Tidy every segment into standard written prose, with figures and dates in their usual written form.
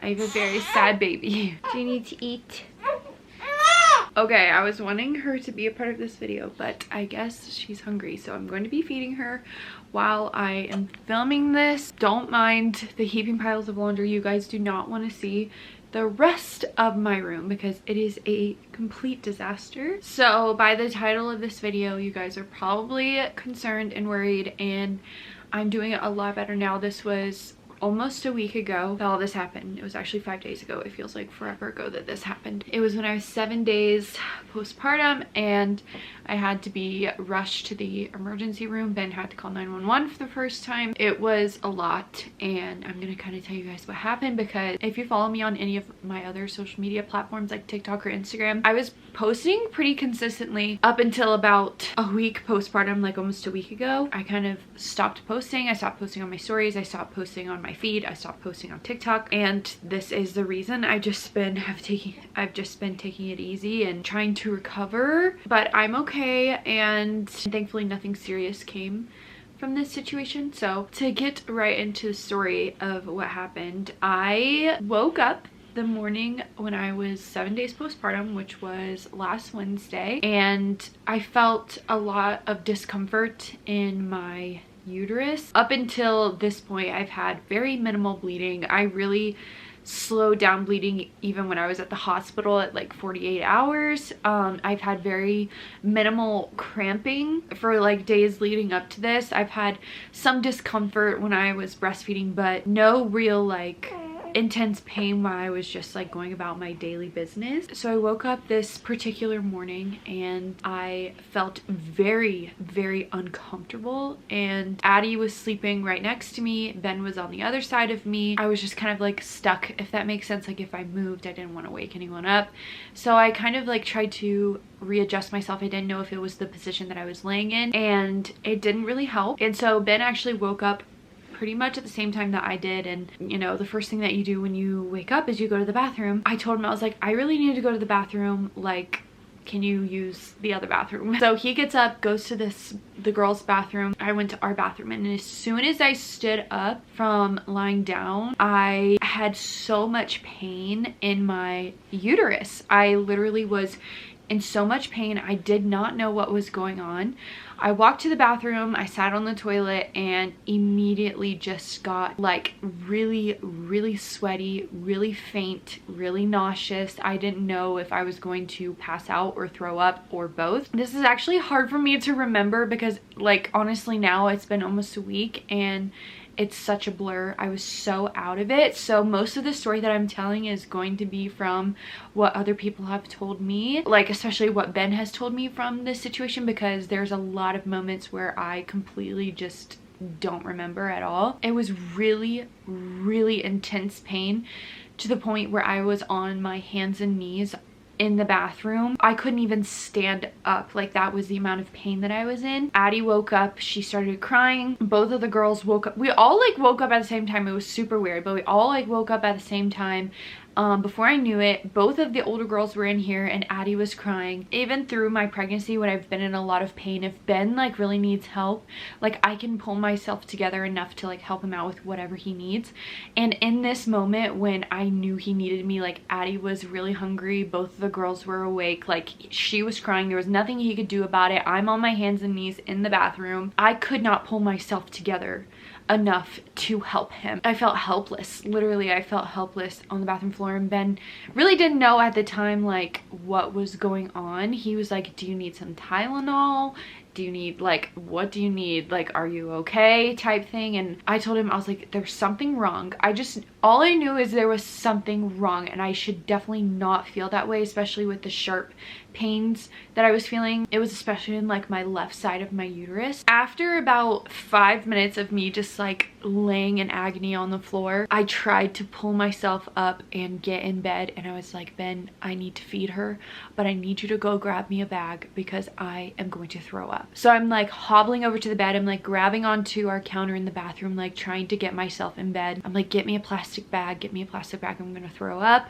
I have a very sad baby. Do you need to eat? Okay, I was wanting her to be a part of this video, but I guess she's hungry, so I'm going to be feeding her while I am filming this. Don't mind the heaping piles of laundry. You guys do not want to see the rest of my room because it is a complete disaster. So by the title of this video, you guys are probably concerned and worried, and I'm doing a lot better now. This was almost a week ago that all this happened. It was actually 5 days ago. It feels like forever ago that this happened. It was when I was 7 days postpartum and I had to be rushed to the emergency room. Ben had to call 911 for the first time. It was a lot, and I'm gonna kind of tell you guys what happened because if you follow me on any of my other social media platforms like TikTok or Instagram, I was posting pretty consistently up until about a week postpartum, like almost a week ago. I kind of stopped posting. I stopped posting on my stories. I stopped posting on my feed. I stopped posting on TikTok, and this is the reason. I've just been taking it easy and trying to recover, but I'm okay, and thankfully nothing serious came from this situation. So to get right into the story of what happened, I woke up the morning when I was 7 days postpartum, which was last Wednesday, and I felt a lot of discomfort in my uterus. Up until this point, I've had very minimal bleeding. I really slowed down bleeding even when I was at the hospital at like 48 hours. I've had very minimal cramping for like days leading up to this. I've had some discomfort when I was breastfeeding, but no real like intense pain while I was just like going about my daily business. So I woke up this particular morning and I felt very, very uncomfortable, and Addie was sleeping right next to me. Ben was on the other side of me. I was just kind of like stuck, if that makes sense. Like if I moved, I didn't want to wake anyone up. So I kind of like tried to readjust myself. I didn't know if it was the position that I was laying in, and it didn't really help. And so Ben actually woke up pretty much at the same time that I did, and you know, the first thing that you do when you wake up is you go to the bathroom. I told him, I was like, I really need to go to the bathroom, like can you use the other bathroom? So he gets up, goes to the girls' bathroom. I went to our bathroom, and as soon as I stood up from lying down, I had so much pain in my uterus. I literally was in so much pain. I did not know what was going on. I walked to the bathroom, I sat on the toilet, and immediately just got like really, really sweaty, really faint, really nauseous. I didn't know if I was going to pass out or throw up or both. This is actually hard for me to remember because like honestly now it's been almost a week and it's such a blur. I was so out of it. So most of the story that I'm telling is going to be from what other people have told me, like especially what Ben has told me from this situation, because there's a lot of moments where I completely just don't remember at all. It was really, really intense pain to the point where I was on my hands and knees in the bathroom. I couldn't even stand up. Like that was the amount of pain that I was in. Addie woke up, she started crying. Both of the girls woke up. We all like woke up at the same time. It was super weird, but we all like woke up at the same time. Before I knew it, both of the older girls were in here and Addie was crying. Even through my pregnancy, when I've been in a lot of pain, if Ben like really needs help, like I can pull myself together enough to like help him out with whatever he needs. And in this moment when I knew he needed me, like Addie was really hungry, both of the girls were awake, like she was crying, there was nothing he could do about it. I'm on my hands and knees in the bathroom. I could not pull myself together enough to help him. I felt helpless. Literally, I felt helpless on the bathroom floor, and Ben really didn't know at the time like what was going on. He was like, do you need some Tylenol? Do you need like, what do you need? Like, are you okay? Type thing. And I told him, I was like, there's something wrong. All I knew is there was something wrong and I should definitely not feel that way, especially with the sharp pains that I was feeling. It was especially in like my left side of my uterus. After about 5 minutes of me just like laying in agony on the floor, I tried to pull myself up and get in bed, and I was like, Ben, I need to feed her, but I need you to go grab me a bag because I am going to throw up. So I'm like hobbling over to the bed. I'm like grabbing onto our counter in the bathroom, like trying to get myself in bed. I'm like, get me a plastic bag, get me a plastic bag, I'm gonna throw up.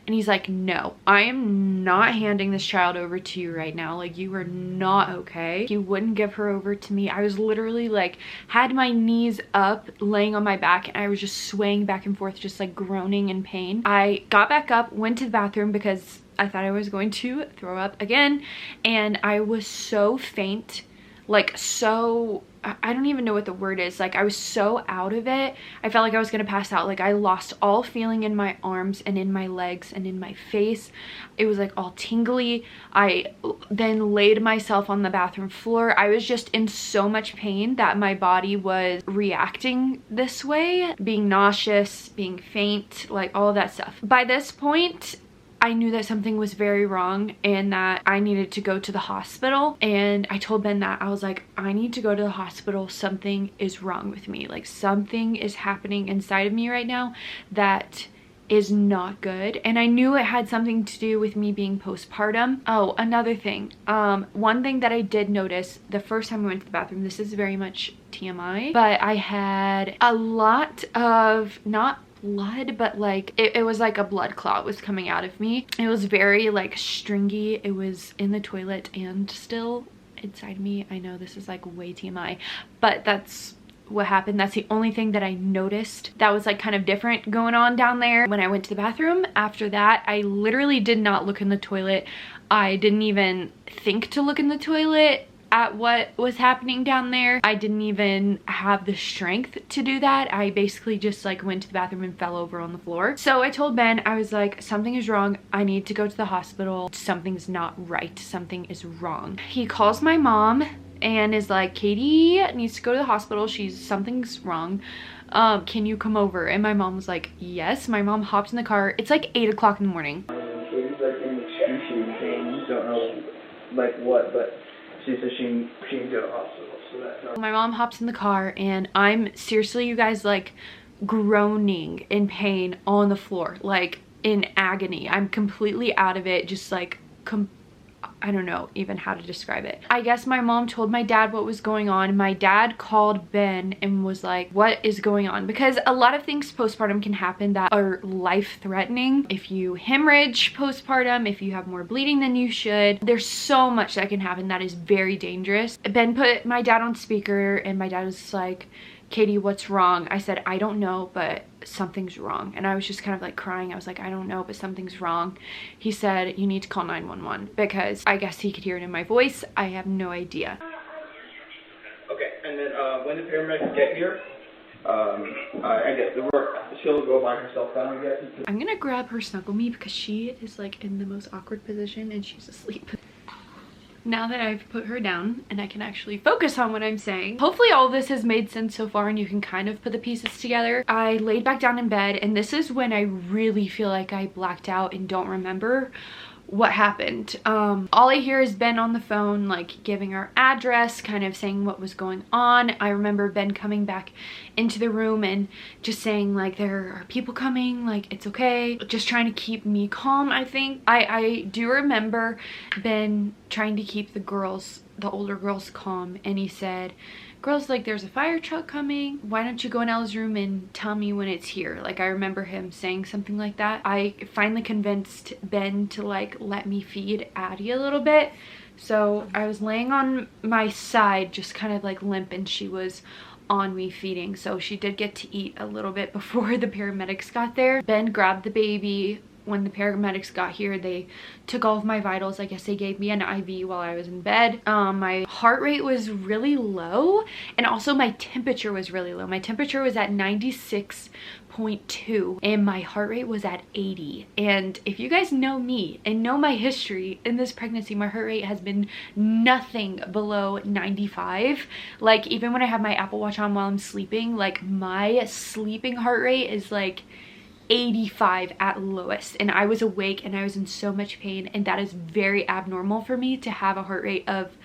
And he's like, no, I am not handing this child child over to you right now. Like, you are not okay. He wouldn't give her over to me. I was literally like, had my knees up, laying on my back, and I was just swaying back and forth, just like groaning in pain. I got back up, went to the bathroom because I thought I was going to throw up again, and I was so faint, like so, I don't even know what the word is. Like, I was so out of it. I felt like I was gonna pass out. Like, I lost all feeling in my arms and in my legs and in my face. It was like all tingly. I then laid myself on the bathroom floor. I was just in so much pain that my body was reacting this way, being nauseous, being faint, like all of that stuff. By this point, I knew that something was very wrong and that I needed to go to the hospital. And I told Ben that. I was like, I need to go to the hospital. Something is wrong with me. Like, something is happening inside of me right now that is not good. And I knew it had something to do with me being postpartum. Oh, another thing. One thing that I did notice the first time I went to the bathroom, this is very much TMI, but I had a lot of, not blood, but like it was like a blood clot was coming out of me. It was very like stringy. It was in the toilet and still inside me. I know this is like way TMI, but that's what happened. That's the only thing that I noticed that was like kind of different going on down there when I went to the bathroom. After that, I literally did not look in the toilet. I didn't even think to look in the toilet at what was happening down there. I didn't even have the strength to do that. I basically just like went to the bathroom and fell over on the floor. So I told Ben, I was like, something is wrong. I need to go to the hospital. Something's not right. Something is wrong. He calls my mom and is like, Katie needs to go to the hospital. Something's wrong. Can you come over? And my mom was like, yes. My mom hopped in the car. It's like 8 o'clock in the morning. Katie's like in excruciating pain. Don't know like what, but she said she can go to the hospital, so that's my mom hops in the car and I'm seriously, you guys, like groaning in pain on the floor, like in agony. I'm completely out of it, just like I don't know even how to describe it. I guess my mom told my dad what was going on. My dad called Ben and was like, what is going on? Because a lot of things postpartum can happen that are life-threatening. If you hemorrhage postpartum, if you have more bleeding than you should, there's so much that can happen that is very dangerous. Ben put my dad on speaker and my dad was like, Katie, what's wrong? I said, I don't know, but something's wrong. And I was just kind of like crying. I was like, I don't know, but something's wrong. He said, you need to call 911 because I guess he could hear it in my voice. I have no idea. Okay, and then when the paramedics get here, I guess she'll go by herself down, I guess. I'm gonna grab her snuggle me because she is like in the most awkward position and she's asleep. Now that I've put her down and I can actually focus on what I'm saying, hopefully all this has made sense so far and you can kind of put the pieces together. I laid back down in bed and this is when I really feel like I blacked out and don't remember what happened. All I hear is Ben on the phone, like giving our address, kind of saying what was going on. I remember Ben coming back into the room and just saying like, there are people coming, like it's okay, just trying to keep me calm. I think I do remember Ben trying to keep the older girls calm, and he said, girls, like there's a fire truck coming, why don't you go in Ella's room and tell me when it's here? Like I remember him saying something like that. I finally convinced Ben to like let me feed Addie a little bit. So I was laying on my side just kind of like limp and she was on me feeding. So she did get to eat a little bit before the paramedics got there. Ben grabbed the baby. When the paramedics got here, they took all of my vitals. I guess they gave me an IV while I was in bed. My heart rate was really low and also my temperature was really low. My temperature was at 96.2 and my heart rate was at 80. And if you guys know me and know my history in this pregnancy, my heart rate has been nothing below 95. Like even when I have my Apple Watch on while I'm sleeping, like my sleeping heart rate is like 85 at lowest, and I was awake and I was in so much pain, and that is very abnormal for me to have a heart rate of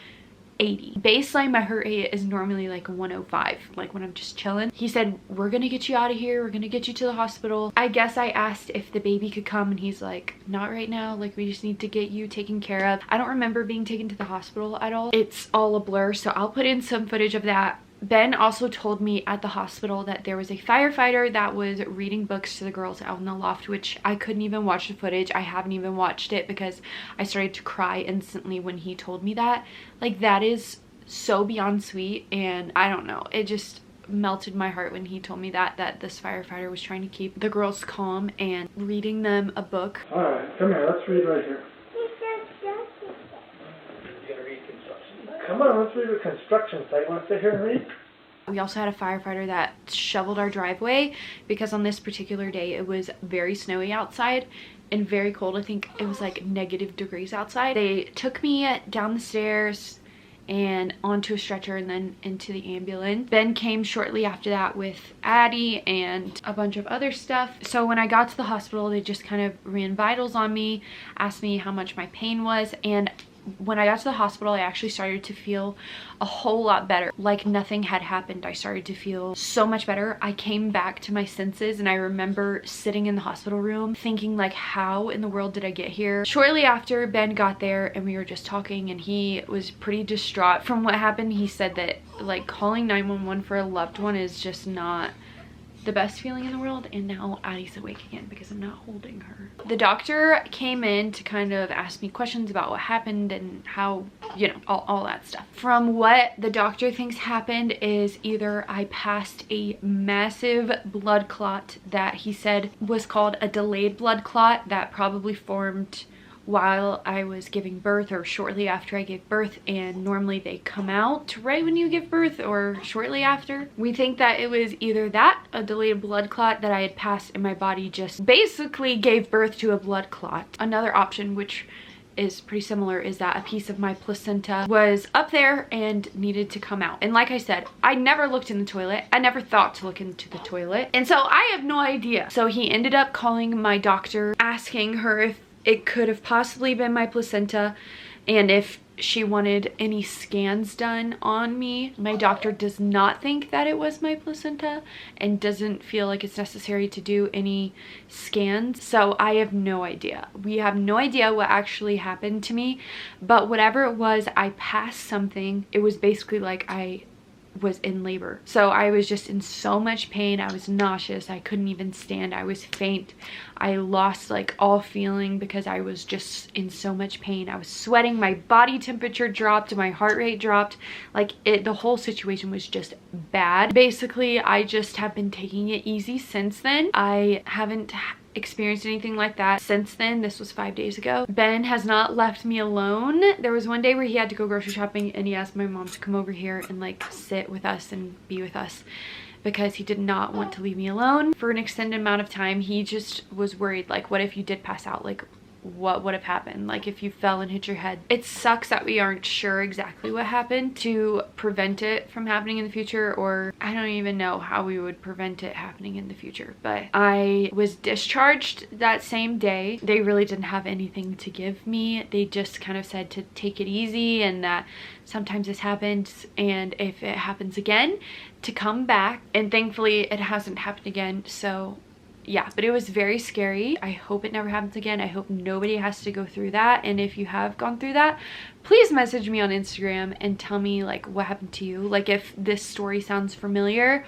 80. Baseline, my heart rate is normally like 105, like when I'm just chilling. He said, we're gonna get you out of here, we're gonna get you to the hospital. I guess I asked if the baby could come and he's like, not right now, like we just need to get you taken care of. I don't remember being taken to the hospital at all. It's all a blur, so I'll put in some footage of that Ben also told me at the hospital that there was a firefighter that was reading books to the girls out in the loft, which I couldn't even watch the footage. I haven't even watched it because I started to cry instantly when he told me that. Like, that is so beyond sweet, and I don't know, it just melted my heart when he told me that this firefighter was trying to keep the girls calm and reading them a book. All right, come here, let's read right here. Come on, let's read the construction site. Want to sit here and read? We also had a firefighter that shoveled our driveway because on this particular day it was very snowy outside and very cold. I think it was like -degrees outside. They took me down the stairs and onto a stretcher and then into the ambulance. Ben came shortly after that with Addie and a bunch of other stuff. So when I got to the hospital, they just kind of ran vitals on me, asked me how much my pain was, and when I got to the hospital, I actually started to feel a whole lot better. Like nothing had happened. I started to feel so much better. I came back to my senses, and I remember sitting in the hospital room thinking like, how in the world did I get here? Shortly after, Ben got there and we were just talking, and he was pretty distraught from what happened. He said that like calling 911 for a loved one is just not the best feeling in the world. And now Addie's awake again because I'm not holding her. The doctor came in to kind of ask me questions about what happened and how, you know, all that stuff. From what the doctor thinks happened is either I passed a massive blood clot that he said was called a delayed blood clot that probably formed while I was giving birth or shortly after I gave birth, and normally they come out right when you give birth or shortly after. We think that it was either that, a delayed blood clot that I had passed and my body just basically gave birth to a blood clot. Another option, which is pretty similar, is that a piece of my placenta was up there and needed to come out. And like I said, I never looked in the toilet. I never thought to look into the toilet. And so I have no idea. So he ended up calling my doctor, asking her if it could have possibly been my placenta and if she wanted any scans done on me. My doctor does not think that it was my placenta and doesn't feel like it's necessary to do any scans. So I have no idea. We have no idea what actually happened to me, but whatever it was, I passed something. It was basically like I was in labor. So I was just in so much pain. I was nauseous. I couldn't even stand. I was faint. I lost like all feeling because I was just in so much pain. I was sweating. My body temperature dropped. My heart rate dropped. Like the whole situation was just bad. Basically, I just have been taking it easy since then. I haven't experienced anything like that since then. This was 5 days ago. Ben has not left me alone. There was one day where he had to go grocery shopping and he asked my mom to come over here and like sit with us and be with us because he did not want to leave me alone for an extended amount of time. He just was worried, like, what if you did pass out? Like, what would have happened? Like if you fell and hit your head. It sucks that we aren't sure exactly what happened to prevent it from happening in the future, or I don't even know how we would prevent it happening in the future. But I was discharged that same day. They really didn't have anything to give me. They just kind of said to take it easy and that sometimes this happens, and if it happens again, to come back. And thankfully it hasn't happened again. So yeah, but it was very scary. I hope it never happens again. I hope nobody has to go through that. And if you have gone through that, please message me on Instagram and tell me like what happened to you. Like if this story sounds familiar,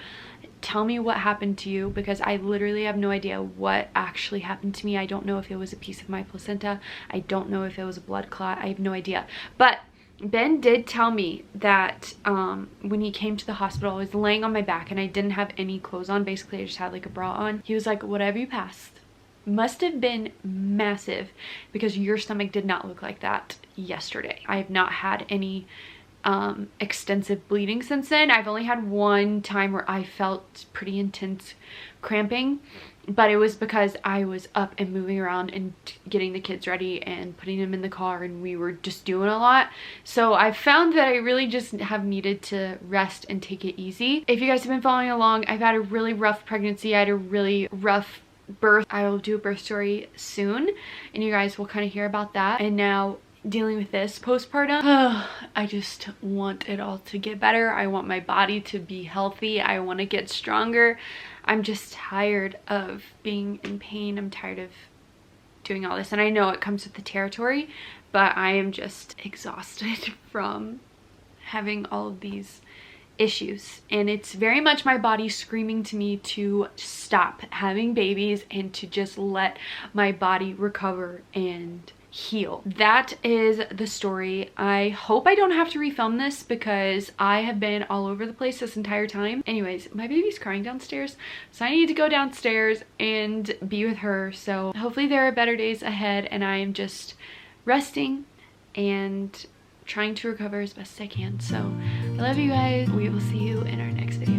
tell me what happened to you, because I literally have no idea what actually happened to me. I don't know if it was a piece of my placenta. I don't know if it was a blood clot. I have no idea. But Ben did tell me that when he came to the hospital, I was laying on my back and I didn't have any clothes on. Basically, I just had like a bra on. He was like, whatever you passed must have been massive because your stomach did not look like that yesterday. I have not had any extensive bleeding since then. I've only had one time where I felt pretty intense cramping, but it was because I was up and moving around and getting the kids ready and putting them in the car, and we were just doing a lot. So I found that I really just have needed to rest and take it easy. If you guys have been following along, I've had a really rough pregnancy. I had a really rough birth. I will do a birth story soon and you guys will kind of hear about that. And now dealing with this postpartum, I just want it all to get better. I want my body to be healthy. I want to get stronger. I'm just tired of being in pain. I'm tired of doing all this, and I know it comes with the territory, but I am just exhausted from having all of these issues, and it's very much my body screaming to me to stop having babies and to just let my body recover and heal. That is the story. I hope I don't have to refilm this because I have been all over the place this entire time. Anyways, my baby's crying downstairs, so I need to go downstairs and be with her. So hopefully there are better days ahead, and I am just resting and trying to recover as best as I can. So I love you guys. We will see you in our next video.